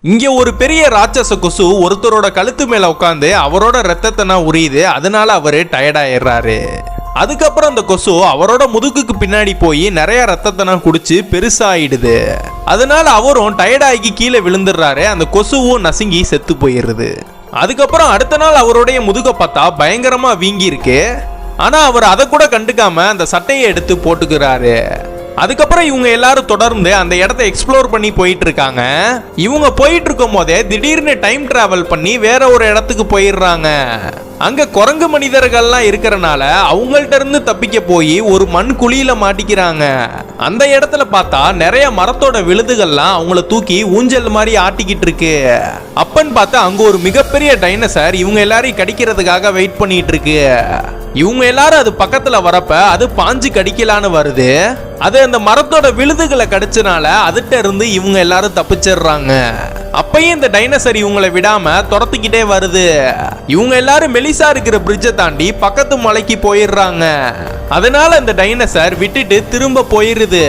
இங்க ஒரு பெரிய ராட்சச கொசு ஒருத்தரோட கழுத்து மேல உட்காந்து அவரோட ரத்தத்தை உரியுது. அதனால அவரு டயர்ட் ஆயிடுறாரு. அதுக்கப்புறம் அந்த கொசு அவரோட முதுகுக்கு பின்னாடி போய் நிறைய ரத்தத்தை குடிச்சு பெருசாயிடுது. அதனால அவரும் டயர்ட் ஆகி கீழே விழுந்துடுறாரு. அந்த கொசுவும் நசுங்கி செத்து போயிடுது. அதுக்கப்புறம் அடுத்த நாள் அவருடைய முதுக பார்த்தா பயங்கரமா வீங்கி இருக்கு. ஆனா அவர் அதை கூட கண்டுக்காம அந்த சட்டையை எடுத்து போட்டுக்கிறாரு. அதுக்கப்புறம் இவங்க எல்லாரும் தொடர்ந்து அந்த இடத்தை எக்ஸ்ப்ளோர் பண்ணி போயிட்டு இருக்காங்க. இவங்க போயிட்டு இருக்கும் போதே திடீர்னு டைம் டிராவல் பண்ணி வேற ஒரு இடத்துக்கு போயிடுறாங்க. அங்க குரங்கு மனிதர்கள்லாம் இருக்கிறனால அவங்கள்ட்ட இருந்து தப்பிக்க போய் ஒரு மண் குழியில மாட்டிக்கிறாங்க. அந்த இடத்துல பார்த்தா நிறைய மரத்தோட விழுதுகள்லாம் அவங்கள தூக்கி ஊஞ்சல் மாதிரி ஆட்டிக்கிட்டு இருக்கு. அப்பன்னு பார்த்தா அங்க ஒரு மிகப்பெரிய டைனோசர் இவங்க எல்லாரையும் கடிக்கிறதுக்காக வெயிட் பண்ணிட்டு இருக்கு. இவங்க எல்லாரும் அது பக்கத்துல வரப்ப அது பாஞ்சு கடிக்கலான்னு வருது. அது அந்த மரத்தோட விழுதுகளை கடிச்சனால அதுட்ட இருந்து இவங்க எல்லாரும் தப்பிச்சிடுறாங்க. அப்பயும் இந்த டைனோசர் இவங்களை விடாம துரத்திக்கிட்டே வருது. இவங்க எல்லாரும் மெலிசா இருக்கிற பிரிட்ஜை தாண்டி பக்கத்து மலைக்கு போயிடுறாங்க. அதனால இந்த டைனோசர் விட்டுட்டு திரும்ப போயிருது.